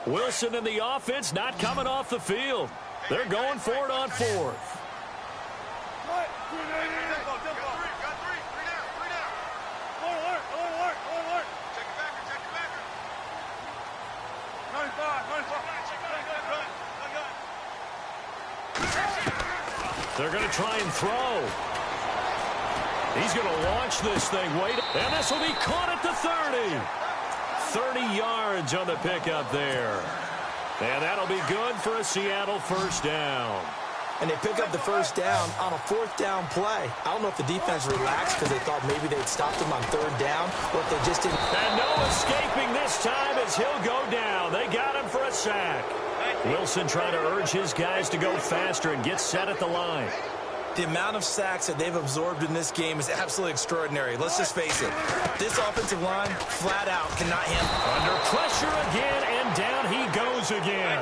Wilson and the offense not coming off the field. They're going for it on fourth. They're going to try and throw. He's going to launch this thing. Wait, and this will be caught at the 30. 30 yards on the pickup there. And that'll be good for a Seattle first down. And they pick up the first down on a fourth down play. I don't know if the defense relaxed because they thought maybe they'd stopped them on third down, or if they just didn't. And no escaping this time as he'll go down. They got him for a sack. Wilson trying to urge his guys to go faster and get set at the line. The amount of sacks that they've absorbed in this game is absolutely extraordinary. Let's just face it. This offensive line, flat out, cannot handle. Under pressure again, and down he goes again.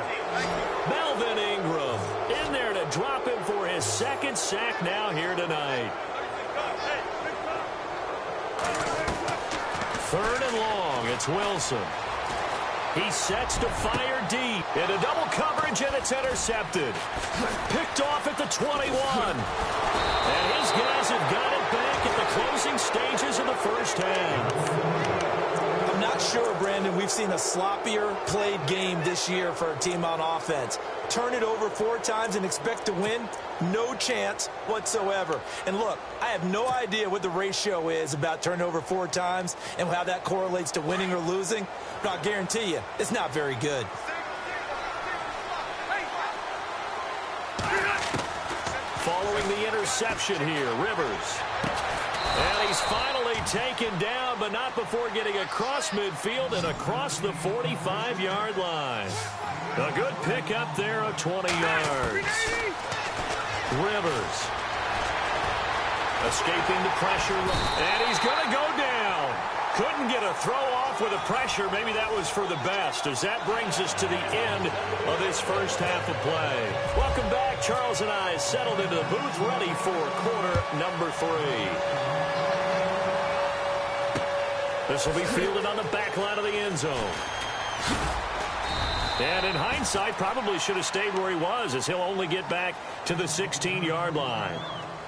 Melvin Ingram in there to drop him for his second sack now here tonight. Third and long, it's Wilson. He sets to fire deep into double coverage, and it's intercepted. Picked off at the 21. And his guys have got it back at the closing stages of the first half. I'm not sure, Brandon, we've seen a sloppier played game this year for a team on offense. Turn it over 4 times and expect to win? No chance whatsoever. And look, I have no idea what the ratio is about turning over 4 times and how that correlates to winning or losing, but I'll guarantee you, it's not very good. Following the interception here, Rivers. And he's finally taken down, but not before getting across midfield and across the 45-yard line. A good pickup there of 20 yards. Rivers escaping the pressure, and he's going to go down. Couldn't get a throw off with the pressure. Maybe that was for the best, as that brings us to the end of this first half of play. Welcome back. Charles and I settled into the booth, ready for quarter number 3. This will be fielded on the back line of the end zone. And in hindsight, probably should have stayed where he was, as he'll only get back to the 16-yard line.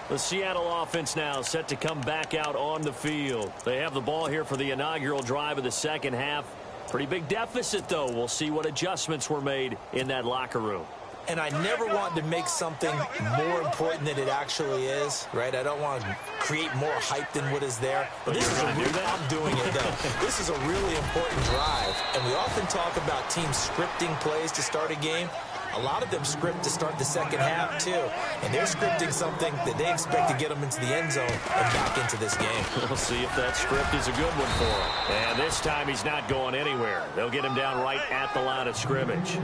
The Seattle offense now set to come back out on the field. They have the ball here for the inaugural drive of the second half. Pretty big deficit, though. We'll see what adjustments were made in that locker room. And I never want to make something more important than it actually is, right? I don't want to create more hype than what is there. But this is I'm doing it, though. This is a really important drive. And we often talk about teams scripting plays to start a game. A lot of them script to start the second half, too. And they're scripting something that they expect to get them into the end zone and back into this game. We'll see if that script is a good one for him. And this time he's not going anywhere. They'll get him down right at the line of scrimmage.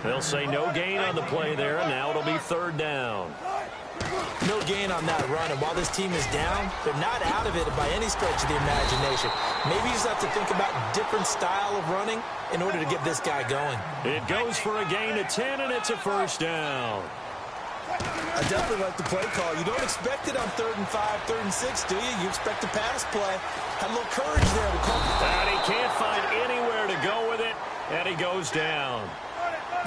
They'll say no gain on the play there, and now it'll be third down. No gain on that run, and while this team is down, they're not out of it by any stretch of the imagination. Maybe you just have to think about a different style of running in order to get this guy going. It goes for a gain of 10, and it's a first down. I definitely like the play call. You don't expect it on 3rd and 5, 3rd and 6, do you? You expect a pass play. Had a little courage there to call. And he can't find anywhere to go with it, and he goes down.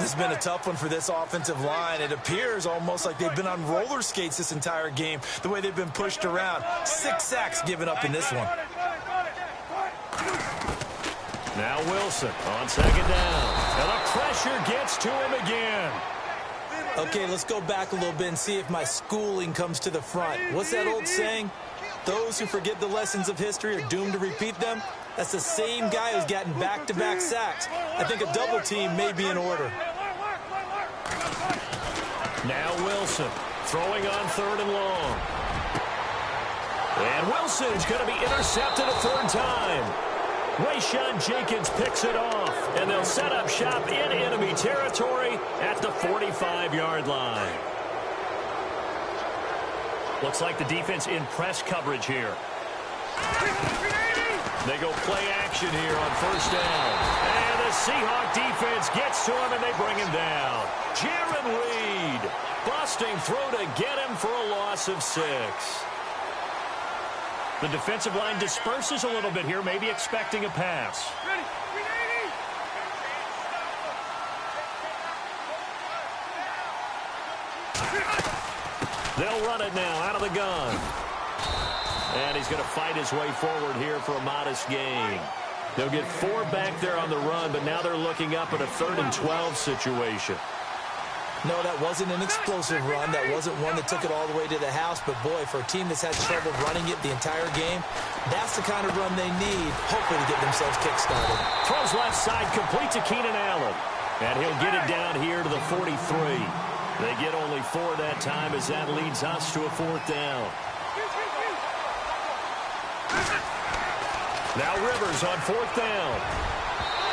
This has been a tough one for this offensive line. It appears almost like they've been on roller skates this entire game, the way they've been pushed around. 6 sacks given up in this one. Now Wilson on second down. And the pressure gets to him again. Okay, let's go back a little bit and see if my schooling comes to the front. What's that old saying? Those who forget the lessons of history are doomed to repeat them. That's the same guy who's gotten back-to-back sacks. I think a double team may be in order. Now Wilson throwing on 3rd and long. And Wilson's going to be intercepted a 3rd time. Rayshawn Jenkins picks it off, and they'll set up shop in enemy territory at the 45-yard line. Looks like the defense in press coverage here. They go play action here on first down. And the Seahawk defense gets to him, and they bring him down. Jaron Reed busting through to get him for a loss of 6. The defensive line disperses a little bit here, maybe expecting a pass. They'll run it now out of the gun. And he's going to fight his way forward here for a modest gain. They'll get 4 back there on the run, but now they're looking up at a 3rd and 12 situation. No, that wasn't an explosive run. That wasn't one that took it all the way to the house. But, boy, for a team that's had trouble running it the entire game, that's the kind of run they need, hopefully, to get themselves kick-started. Throws left side, complete to Keenan Allen. And he'll get it down here to the 43. They get only 4 that time as that leads us to a 4th down. Now Rivers on 4th down.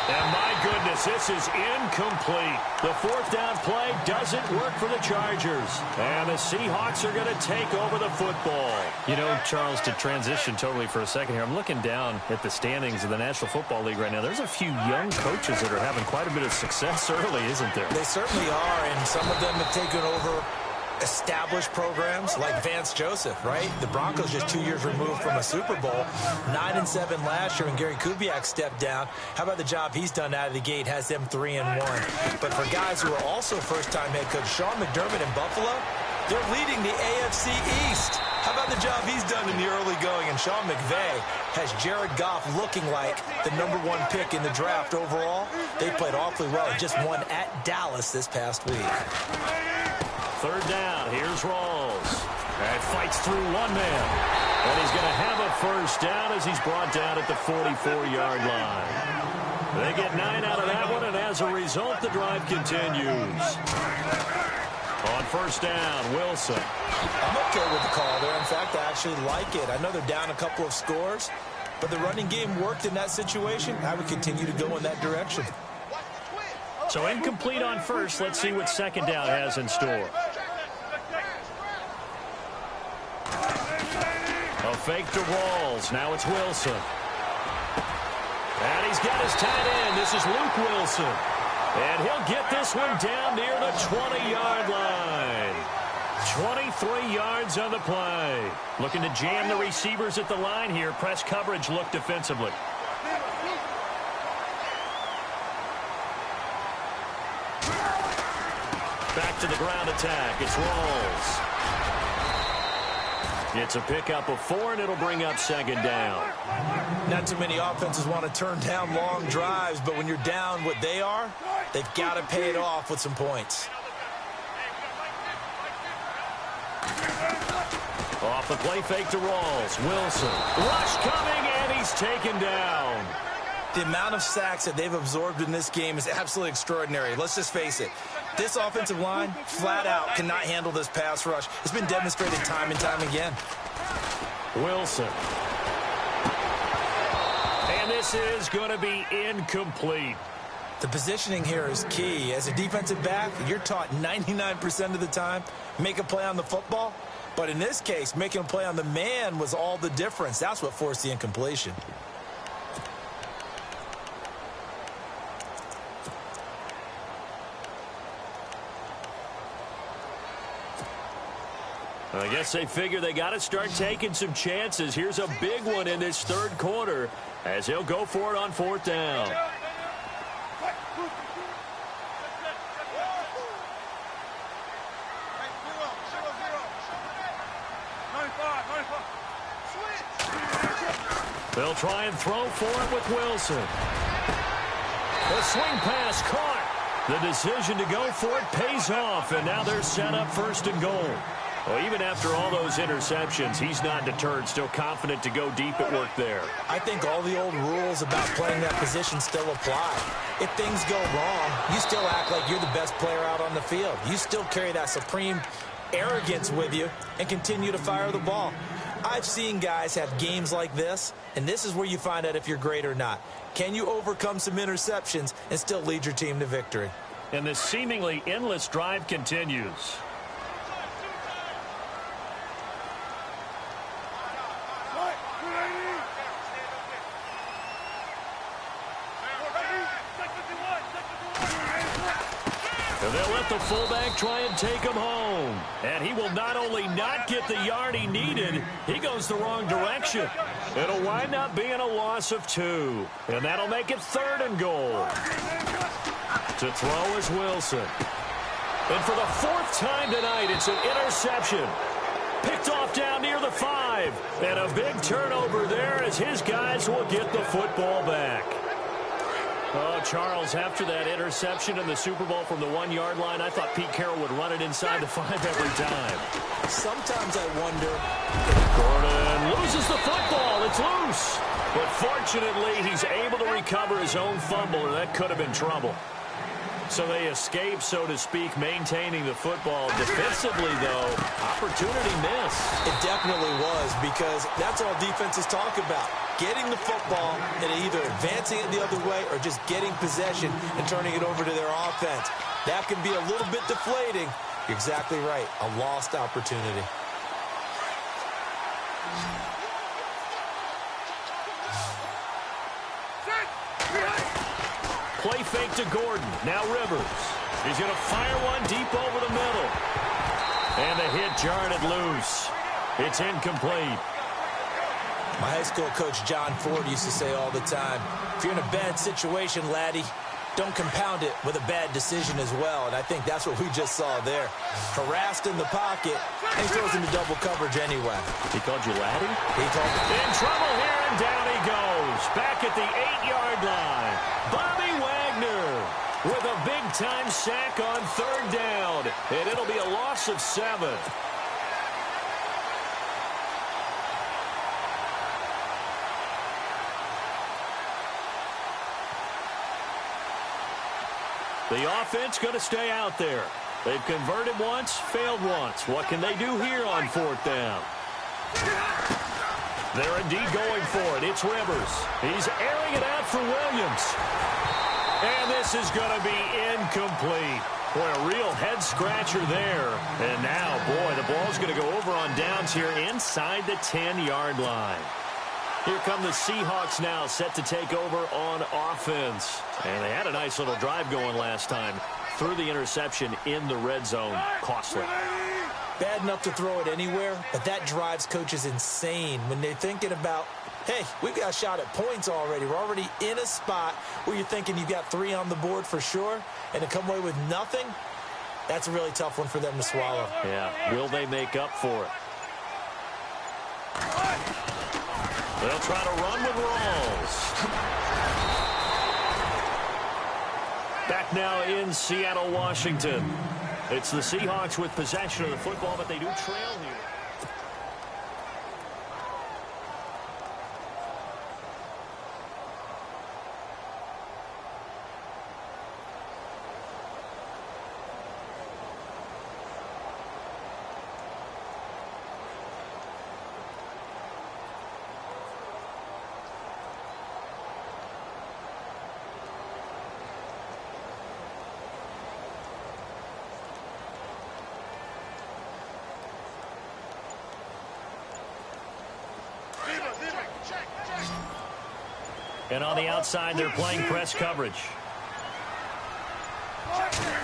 And my goodness, this is incomplete. The 4th down play doesn't work for the Chargers. And the Seahawks are going to take over the football. You know, Charles, to transition totally for a second here, I'm looking down at the standings of the National Football League right now. There's a few young coaches that are having quite a bit of success early, isn't there? They certainly are, and some of them have taken over established programs like Vance Joseph, right? The Broncos just 2 years removed from a Super Bowl. 9-7 last year when Gary Kubiak stepped down. How about the job he's done out of the gate? Has them 3-1. But for guys who are also first-time head coach, Sean McDermott in Buffalo, they're leading the AFC East. How about the job he's done in the early going? And Sean McVay has Jared Goff looking like the #1 pick in the draft overall. They played awfully well and just won at Dallas this past week. 3rd down. Here's Rawls. And fights through one man. And he's going to have a 1st down as he's brought down at the 44-yard line. They get 9 out of that one, and as a result, the drive continues. On 1st down, Wilson. I'm okay with the call there. In fact, I actually like it. I know they're down a couple of scores, but the running game worked in that situation. I would continue to go in that direction. So incomplete on 1st. Let's see what 2nd down has in store. A fake to Rawls. Now it's Wilson. And he's got his tight end. This is Luke Wilson. And he'll get this one down near the 20-yard line. 23 yards on the play. Looking to jam the receivers at the line here. Press coverage look defensively. Back to the ground attack. It's Rawls. It's a pickup of 4, and it'll bring up 2nd down. Not too many offenses want to turn down long drives, but when you're down what they are, they've got to pay it off with some points. Off the play fake to Rawls. Wilson. Rush coming, and he's taken down. The amount of sacks that they've absorbed in this game is absolutely extraordinary. Let's just face it. This offensive line, flat out, cannot handle this pass rush. It's been demonstrated time and time again. Wilson. And this is going to be incomplete. The positioning here is key. As a defensive back, you're taught 99% of the time, make a play on the football. But in this case, making a play on the man was all the difference. That's what forced the incompletion. I guess they figure they got to start taking some chances. Here's a big one in this 3rd quarter as he'll go for it on 4th down. They'll try and throw for it with Wilson. The swing pass caught. The decision to go for it pays off, and now they're set up 1st and goal. Well, even after all those interceptions, he's not deterred, still confident to go deep at work there. I think all the old rules about playing that position still apply. If things go wrong, you still act like you're the best player out on the field. You still carry that supreme arrogance with you and continue to fire the ball. I've seen guys have games like this, and this is where you find out if you're great or not. Can you overcome some interceptions and still lead your team to victory? And this seemingly endless drive continues. And they'll let the fullback try and take him home. And he will not only not get the yard he needed, he goes the wrong direction. It'll wind up being a loss of 2. And that'll make it 3rd and goal. To throw is Wilson. And for the fourth time tonight, it's an interception. Picked off down near the 5. And a big turnover there as his guys will get the football back. Oh, Charles, after that interception in the Super Bowl from the 1-yard line, I thought Pete Carroll would run it inside the 5 every time. Sometimes I wonder. Gordon loses the football. It's loose. But fortunately, he's able to recover his own fumble, and that could have been trouble. So they escape, so to speak, maintaining the football. Defensively, though, opportunity miss. It definitely was, because that's all defenses talk about. Getting the football and either advancing it the other way or just getting possession and turning it over to their offense. That can be a little bit deflating. You're exactly right. A lost opportunity. Play fake to Gordon. Now Rivers. He's going to fire one deep over the middle. And the hit jarred it loose. It's incomplete. My high school coach, John Ford, used to say all the time, if you're in a bad situation, laddie, don't compound it with a bad decision as well. And I think that's what we just saw there. Harassed in the pocket, and he throws into double coverage anyway. He called you laddie? He told me. In trouble here, and down he goes. Back at the 8-yard line. Bobby Wagner with a big-time sack on 3rd down. And it'll be a loss of 7. The offense going to stay out there. They've converted once, failed once. What can they do here on 4th down? They're indeed going for it. It's Rivers. He's airing it out for Williams. And this is going to be incomplete. Boy, a real head-scratcher there. And now, boy, the ball's going to go over on downs here inside the 10-yard line. Here come the Seahawks now, set to take over on offense. And they had a nice little drive going last time. Threw the interception in the red zone. Costly. Bad enough to throw it anywhere, but that drives coaches insane when they're thinking about, hey, we've got a shot at points already. We're already in a spot where you're thinking you've got 3 on the board for sure, and to come away with nothing, that's a really tough one for them to swallow. Yeah, will they make up for it? They'll try to run with Rawls. Back now in Seattle, Washington. It's the Seahawks with possession of the football, but they do trail here. And on the outside, they're playing press coverage.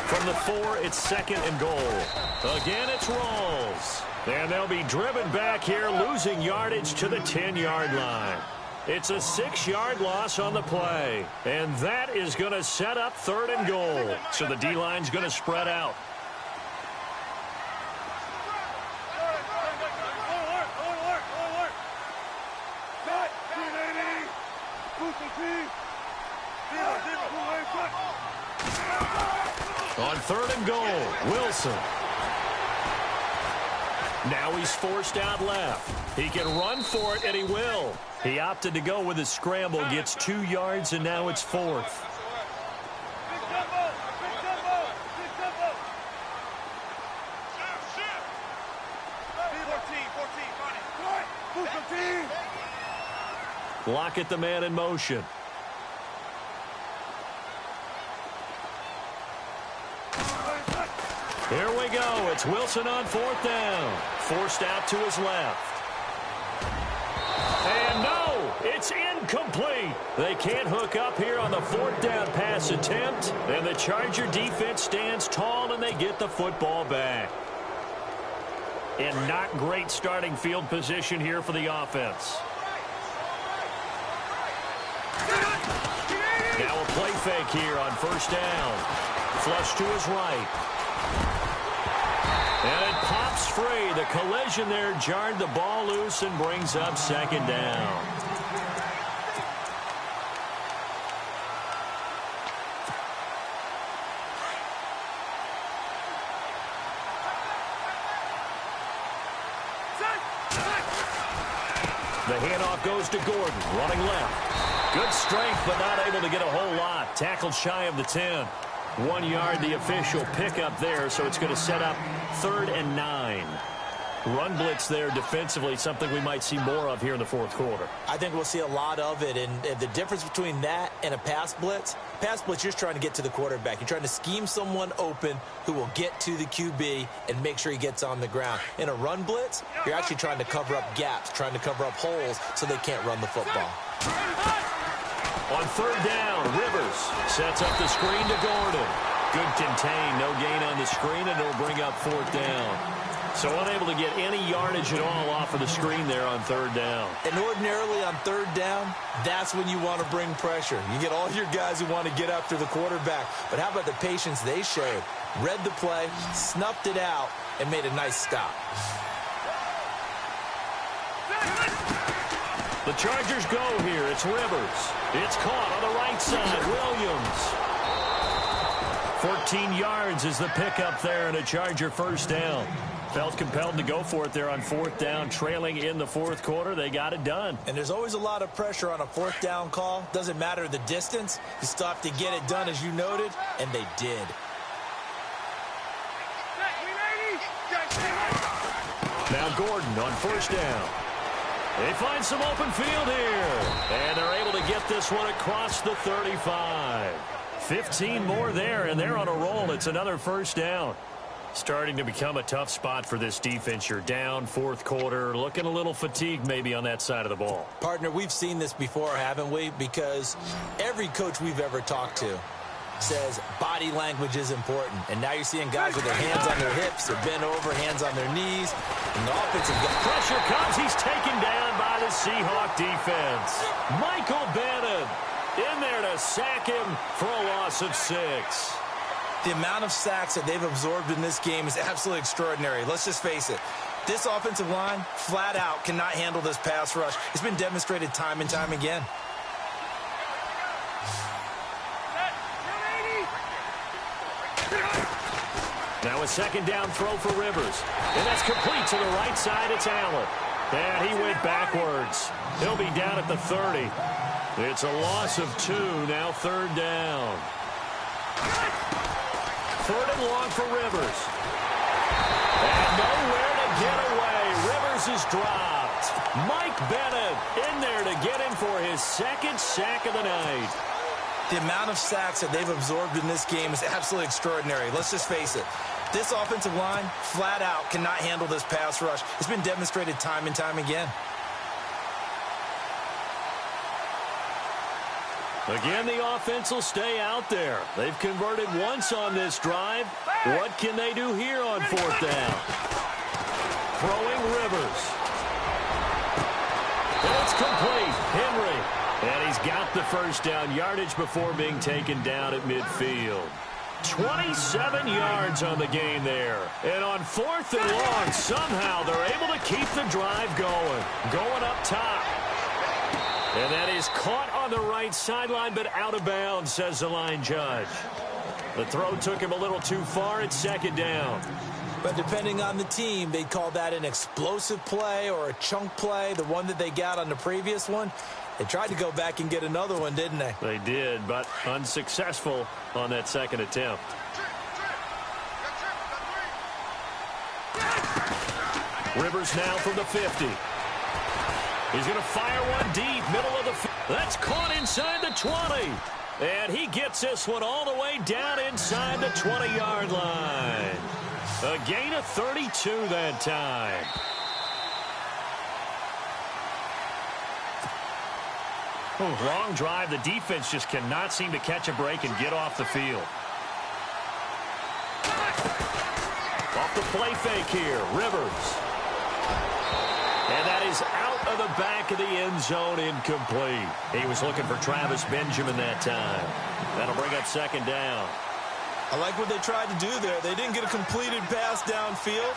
From the 4, it's 2nd and goal. Again, it's Rawls. And they'll be driven back here, losing yardage to the 10-yard line. It's a 6-yard loss on the play. And that is going to set up 3rd and goal. So the D-line's going to spread out. On 3rd and goal, Wilson. Now he's forced out left. He can run for it, and he will. He opted to go with his scramble, gets 2 yards, and now it's 4th. Lockett, the man in motion. Here we go. It's Wilson on 4th down. Forced out to his left. And no, it's incomplete. They can't hook up here on the 4th down pass attempt. And the Charger defense stands tall, and they get the football back. And not great starting field position here for the offense. Now a play fake here on 1st down. Flush to his right. And it pops free. The collision there jarred the ball loose and brings up second down. The handoff goes to Gordon, running left. Good strength, but not able to get a whole lot. Tackled shy of the 10. 1 yard, the official pickup there, so it's going to set up 3rd and 9. Run blitz there defensively, something we might see more of here in the fourth quarter. I think we'll see a lot of it, and the difference between that and a pass blitz, you're just trying to get to the quarterback. You're trying to scheme someone open who will get to the QB and make sure he gets on the ground. In a run blitz, you're actually trying to cover up gaps, trying to cover up holes so they can't run the football. On 3rd down, Rivers sets up the screen to Gordon. Good contain, no gain on the screen, and it'll bring up 4th down. So unable to get any yardage at all off of the screen there on 3rd down. And ordinarily on 3rd down, that's when you want to bring pressure. You get all your guys who want to get after the quarterback. But how about the patience they showed? Read the play, snuffed it out, and made a nice stop. The Chargers go here. It's Rivers. It's caught on the right side. Williams. 14 yards is the pickup there, and a Charger first down. Felt compelled to go for it there on 4th down, trailing in the fourth quarter. They got it done. And there's always a lot of pressure on a 4th down call. Doesn't matter the distance. You still have to get it done, as you noted, and they did. Now Gordon on 1st down. They find some open field here. And they're able to get this one across the 35. 15 more there, and they're on a roll. It's another first down. Starting to become a tough spot for this defense. You're down, fourth quarter, looking a little fatigued maybe on that side of the ball. Partner, we've seen this before, haven't we? Because every coach we've ever talked to says body language is important. And now you're seeing guys with their hands on their hips, they're bent over, hands on their knees. And the offensive guy. Pressure comes. He's taken down by the Seahawk defense. Michael Bennett in there to sack him for a loss of 6. The amount of sacks that they've absorbed in this game is absolutely extraordinary. Let's just face it. This offensive line, flat out, cannot handle this pass rush. It's been demonstrated time and time again. Now a second down throw for Rivers. And that's complete to the right side. It's Allen. And he went backwards. He'll be down at the 30. It's a loss of 2. Now 3rd down. 3rd and long for Rivers. And nowhere to get away. Rivers is dropped. Mike Bennett in there to get him for his 2nd sack of the night. The amount of sacks that they've absorbed in this game is absolutely extraordinary. Let's just face it. This offensive line, flat out, cannot handle this pass rush. It's been demonstrated time and time again. Again, the offense will stay out there. They've converted once on this drive. What can they do here on 4th down? Throwing Rivers. And it's complete. Henry. And he's got the first down yardage before being taken down at midfield. 27 yards on the game there. And on 4th and long, somehow they're able to keep the drive going. Going up top. And that is caught on the right sideline, but out of bounds, says the line judge. The throw took him a little too far. It's 2nd down. But depending on the team, they'd call that an explosive play or a chunk play, the one that they got on the previous one. They tried to go back and get another one, didn't they? They did, but unsuccessful on that 2nd attempt. Rivers now from the 50. He's going to fire one deep, middle of the field. That's caught inside the 20. And he gets this one all the way down inside the 20-yard line. A gain of 32 that time. Long drive. The defense just cannot seem to catch a break and get off the field. Off the play fake here, Rivers. And that is out of the back of the end zone, incomplete. He was looking for Travis Benjamin that time. That'll bring up 2nd down. I like what they tried to do there. They didn't get a completed pass downfield,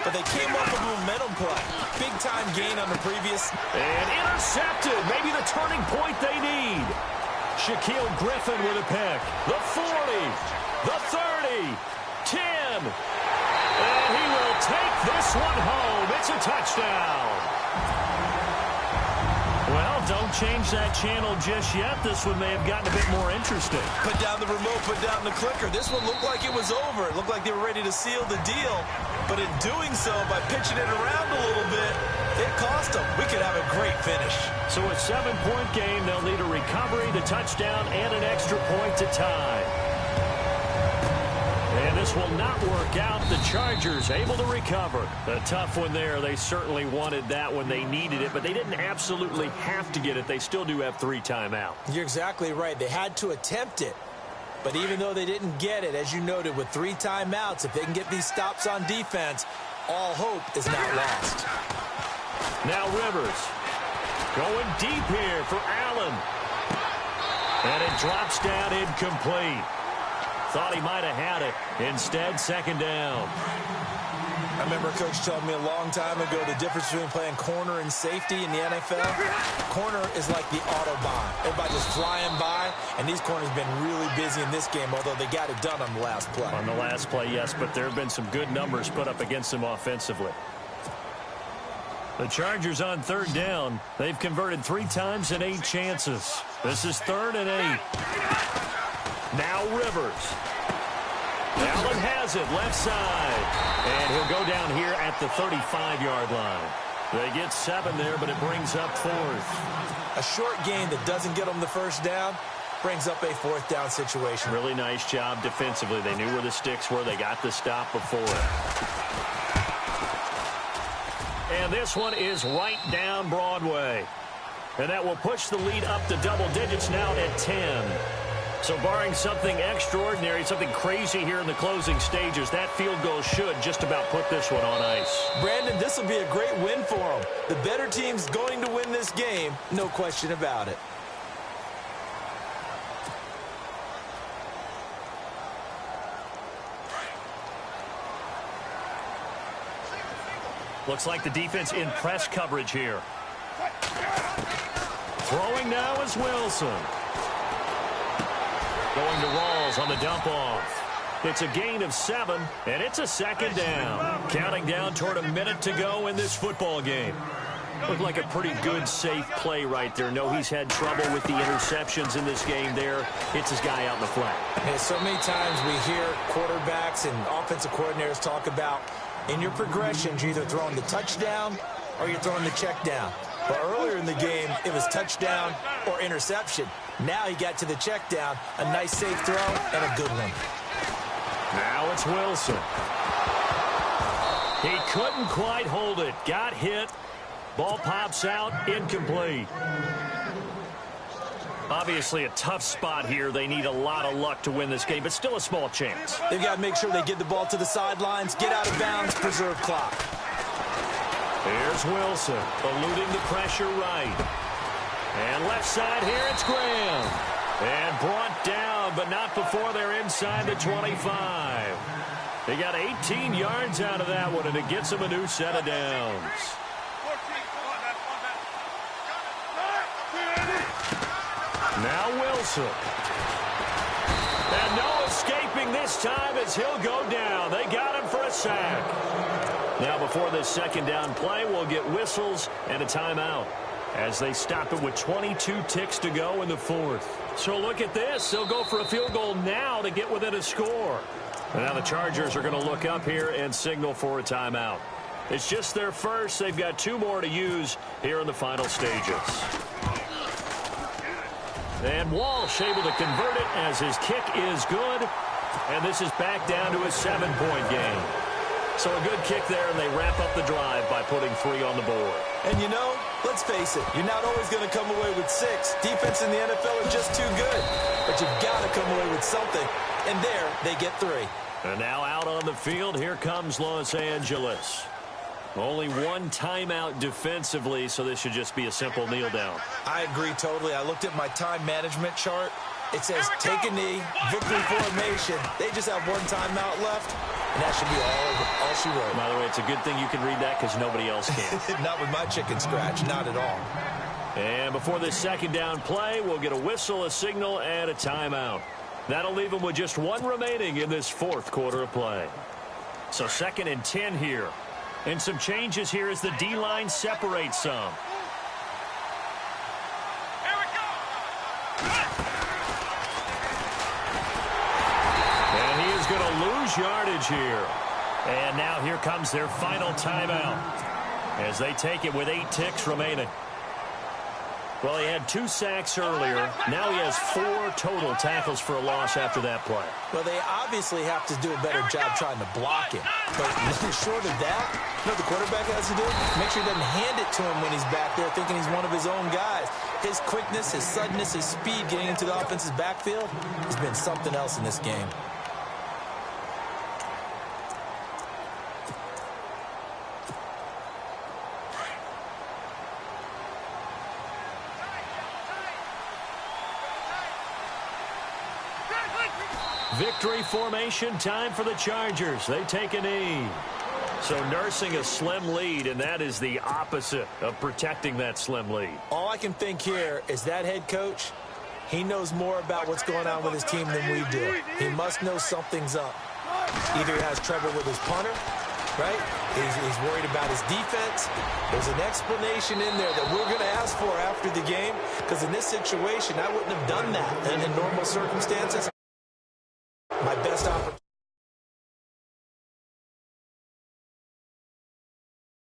but they came up with a momentum play. Big-time gain on the previous. And intercepted. Maybe the turning point they need. Shaquille Griffin with a pick. The 40, the 30, 10. And he will take this one home. It's a touchdown. Well, don't change that channel just yet. This one may have gotten a bit more interesting. Put down the remote, put down the clicker. This one looked like it was over. It looked like they were ready to seal the deal. But in doing so, by pitching it around a little bit, it cost them. We could have a great finish. So a 7-point game. They'll need a recovery, the touchdown, and an extra point to tie. And this will not work out. The Chargers able to recover. A tough one there. They certainly wanted that when they needed it, but they didn't absolutely have to get it. They still do have 3 timeouts. You're exactly right. They had to attempt it. But even though they didn't get it, as you noted, with 3 timeouts, if they can get these stops on defense, all hope is not lost. Now Rivers going deep here for Allen. And it drops down incomplete. Thought he might have had it. Instead, second down. I remember a coach told me a long time ago the difference between playing corner and safety in the NFL. Corner is like the Autobahn. Everybody just flying by, and these corners have been really busy in this game, although they got it done on the last play. On the last play, yes, but there have been some good numbers put up against them offensively. The Chargers on third down. They've converted 3 times in 8 chances. This is 3rd and 8. Now Rivers. Allen has it left side. And he'll go down here at the 35-yard line. They get 7 there, but it brings up 4th. A short gain that doesn't get them the first down brings up a 4th down situation. Really nice job defensively. They knew where the sticks were. They got the stop before it. And this one is right down Broadway. And that will push the lead up to double digits now at 10. So barring something extraordinary, something crazy here in the closing stages, that field goal should just about put this one on ice. Brandon, this will be a great win for them. The better team's going to win this game, no question about it. Looks like the defense in press coverage here. Throwing now is Wilson. Going to Rawls on the dump-off. It's a gain of 7, and it's a second down. Counting down toward a minute to go in this football game. Looked like a pretty good, safe play right there. No, he's had trouble with the interceptions in this game there. Hits his guy out in the flat. And so many times we hear quarterbacks and offensive coordinators talk about in your progressions, you're either throwing the touchdown or you're throwing the check down. But earlier in the game, it was touchdown or interception. Now he got to the check down. A nice safe throw and a good one. Now it's Wilson. He couldn't quite hold it. Got hit. Ball pops out. Incomplete. Obviously a tough spot here. They need a lot of luck to win this game, but still a small chance. They've got to make sure they get the ball to the sidelines, get out of bounds, preserve clock. Here's Wilson, eluding the pressure right. And left side here, it's Graham. And brought down, but not before they're inside the 25. They got 18 yards out of that one, and it gets them a new set of downs. Now Wilson. And no escaping this time as he'll go down. They got him for a sack. Now before this second down play, we'll get whistles and a timeout as they stop it with 22 ticks to go in the 4th. So look at this. They'll go for a field goal now to get within a score. And now the Chargers are going to look up here and signal for a timeout. It's just their first. They've got 2 more to use here in the final stages. And Walsh able to convert it as his kick is good. And this is back down to a 7-point game. So a good kick there, and they wrap up the drive by putting 3 on the board. And you know, let's face it, you're not always going to come away with 6. Defense in the NFL are just too good. But you've got to come away with something. And there, they get 3. And now out on the field, here comes Los Angeles. Only 1 timeout defensively, so this should just be a simple kneel down. I agree totally. I looked at my time management chart. It says take a knee, victory formation. They just have one timeout left, and that should be all she wrote. By the way, it's a good thing you can read that because nobody else can. Not with my chicken scratch, not at all. And before this second down play, we'll get a whistle, a signal, and a timeout. That'll leave them with just one remaining in this fourth quarter of play. So 2nd and 10 here. And some changes here as the D-line separates some. And he is going to lose yardage here. And now here comes their final timeout as they take it with 8 ticks remaining. Well, he had 2 sacks earlier. Now he has 4 total tackles for a loss after that play. Well, they obviously have to do a better job trying to block him. But short of that, you know what the quarterback has to do? Make sure he doesn't hand it to him when he's back there thinking he's one of his own guys. His quickness, his suddenness, his speed getting into the offense's backfield has been something else in this game. Victory formation, time for the Chargers. They take a knee. So nursing a slim lead, and that is the opposite of protecting that slim lead. All I can think here is that head coach, he knows more about what's going on with his team than we do. He must know something's up. Either he has trouble with his punter, right? He's worried about his defense. There's an explanation in there that we're going to ask for after the game, because in this situation, I wouldn't have done that in normal circumstances. My best opportunity.